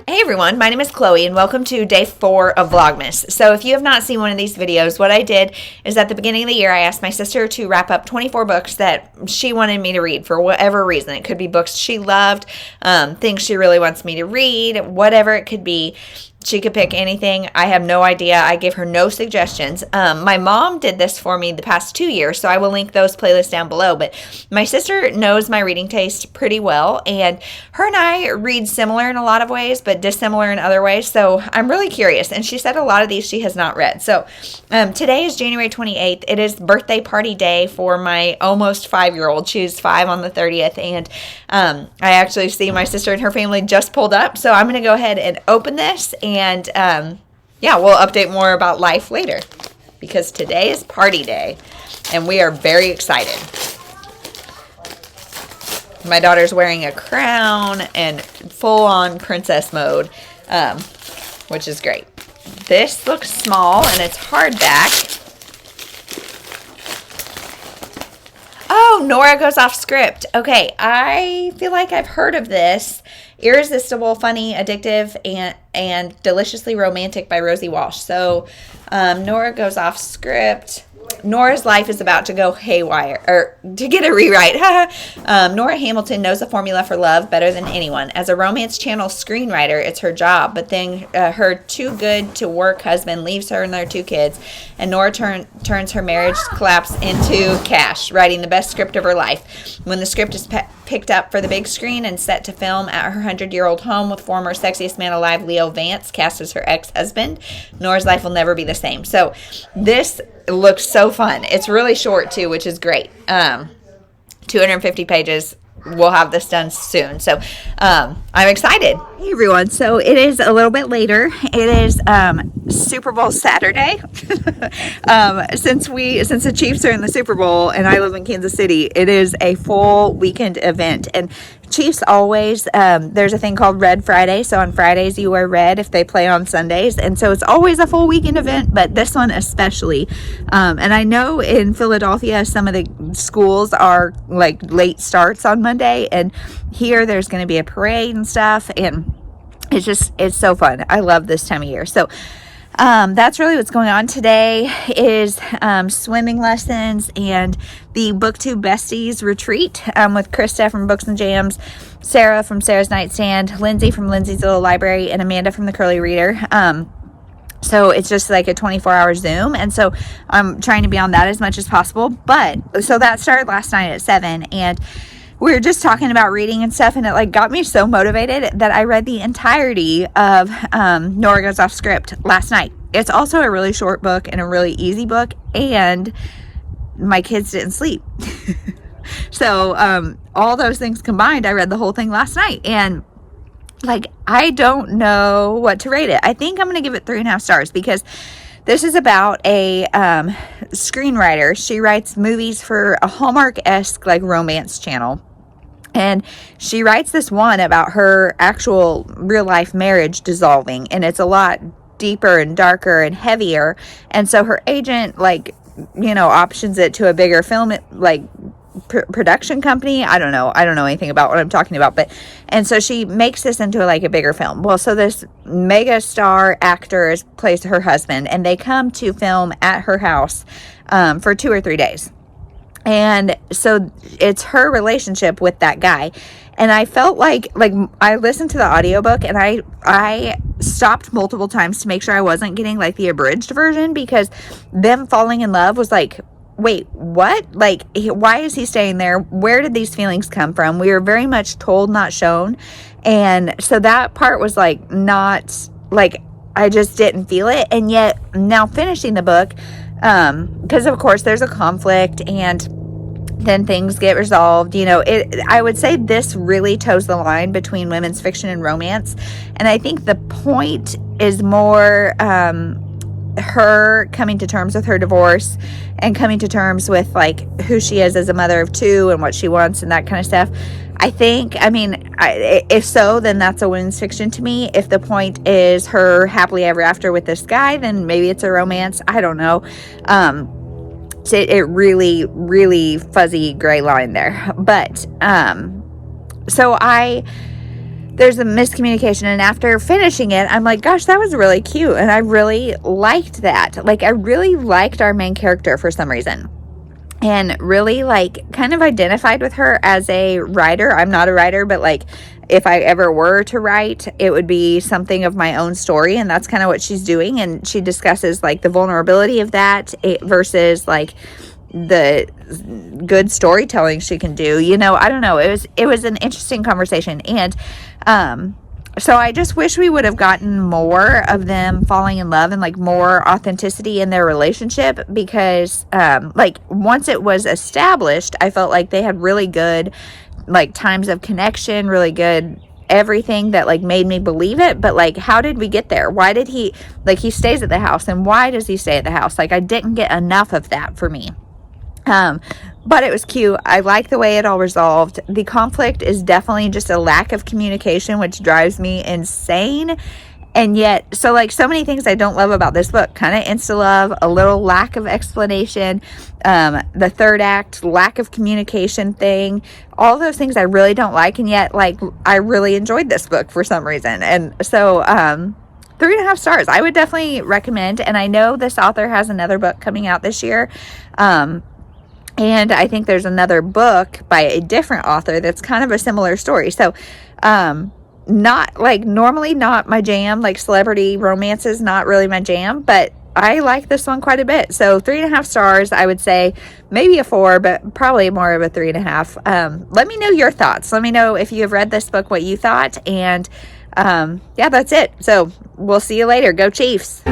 Hey everyone, my name is Chloe and welcome to day 4 of Vlogmas. So if you have not seen one of these videos, what I did is at the beginning of the year I asked my sister to wrap up 24 books that she wanted me to read for whatever reason. It could be books she loved, things she really wants me to read, whatever it could be. She could pick anything. I have no idea. I gave her no suggestions. My mom did this for me the past 2 years, so I will link those playlists down below. But my sister knows my reading taste pretty well, and her and I read similar in a lot of ways, but dissimilar in other ways. So I'm really curious. And she said a lot of these she has not read. So today is January 28th. It is birthday party day for my almost 5-year-old. She's 5 on the 30th, and I actually see my sister and her family just pulled up. So I'm going to go ahead and open this, and yeah, we'll update more about life later because today is party day and we are very excited. My daughter's wearing a crown and full-on princess mode, which is great. This looks small and it's hardback. Oh, Nora Goes Off Scribd. Okay, I feel like I've heard of this. Irresistible, funny, addictive, and deliciously romantic by Rosie Walsh. So, Nora Goes Off Scribd. Nora's life is about to go haywire, or to get a rewrite. Nora Hamilton knows the formula for love better than anyone. As a romance channel screenwriter, it's her job, but then her too-good-to-work husband leaves her and their 2 kids, and Nora turns her marriage collapse into cash, writing the best script of her life. When the script is picked up for the big screen and set to film at her 100-year-old home with former sexiest man alive Leo Vance cast as her ex-husband, Nora's life will never be the same. So this looks so fun. It's really short too, which is great. 250 pages. We'll have this done soon. So I'm excited. Hey everyone. So it is a little bit later. It is Super Bowl Saturday. Since the Chiefs are in the Super Bowl and I live in Kansas City, it is a full weekend event. And Chiefs always, there's a thing called Red Friday. So on Fridays you wear red if they play on Sundays. And so it's always a full weekend event, but this one especially. And I know in Philadelphia, some of the schools are like late starts on Monday. And here there's going to be a parade and stuff. And it's so fun. I love this time of year. So that's really what's going on. Today is swimming lessons and the BookTube Besties retreat with Krista from Books and Jams, Sarah from Sarah's Nightstand, Lindsay from Lindsay's Little Library, and Amanda from The Curly Reader. So it's just like a 24-hour Zoom, and so I'm trying to be on that as much as possible. But so that started last night at 7, and we were just talking about reading and stuff, and it like got me so motivated that I read the entirety of Nora Goes Off Scribd last night. It's also a really short book and a really easy book, and my kids didn't sleep. So all those things combined, I read the whole thing last night, and like I don't know what to rate it. I think I'm going to give it 3.5 stars because this is about a screenwriter. She writes movies for a Hallmark-esque like romance channel. And she writes this one about her actual real-life marriage dissolving. And it's a lot deeper and darker and heavier. And so her agent, like, you know, options it to a bigger film, like, production company. I don't know anything about what I'm talking about, and so she makes this into like a bigger film. Well, so this mega star actor plays her husband, and they come to film at her house for 2 or 3 days. And so it's her relationship with that guy. And I felt like I listened to the audiobook, and I stopped multiple times to make sure I wasn't getting like the abridged version, because them falling in love was like, wait, what? Like, why is he staying there? Where did these feelings come from? We were very much told, not shown. And so that part was like, not like, I just didn't feel it. And yet now finishing the book, because of course there's a conflict and then things get resolved. You know, I would say this really toes the line between women's fiction and romance. And I think the point is more, her coming to terms with her divorce and coming to terms with like who she is as a mother of 2 and what she wants and that kind of stuff. If so, then that's a women's fiction to me. If the point is her happily ever after with this guy, then maybe it's a romance. I don't know. It really, really fuzzy gray line there. But so I there's a miscommunication. And after finishing it, I'm like, gosh, that was really cute. And I really liked that. Like, I really liked our main character for some reason. And really, like, kind of identified with her as a writer. I'm not a writer, but, like, if I ever were to write, it would be something of my own story. And that's kind of what she's doing. And she discusses, like, the vulnerability of that versus, like, the good storytelling she can do. You know, I don't know. It was an interesting conversation. And, so I just wish we would have gotten more of them falling in love and, like, more authenticity in their relationship, because, like, once it was established, I felt like they had really good, like, times of connection, really good everything that, like, made me believe it. But, like, how did we get there? Why did he stays at the house, and why does he stay at the house? Like, I didn't get enough of that for me. But it was cute. I like the way it all resolved. The conflict is definitely just a lack of communication, which drives me insane. And yet, so, like, so many things I don't love about this book. Kind of insta-love, a little lack of explanation, the third act, lack of communication thing. All those things I really don't like, and yet, like, I really enjoyed this book for some reason. And so, 3.5 stars. I would definitely recommend. And I know this author has another book coming out this year. And I think there's another book by a different author that's kind of a similar story. So, not, like, normally not my jam. Like, celebrity romance is not really my jam, but I like this one quite a bit. So 3.5 stars, I would say. Maybe a 4, but probably more of a 3.5. Let me know your thoughts. Let me know if you have read this book, what you thought. And, yeah, that's it. So we'll see you later. Go Chiefs.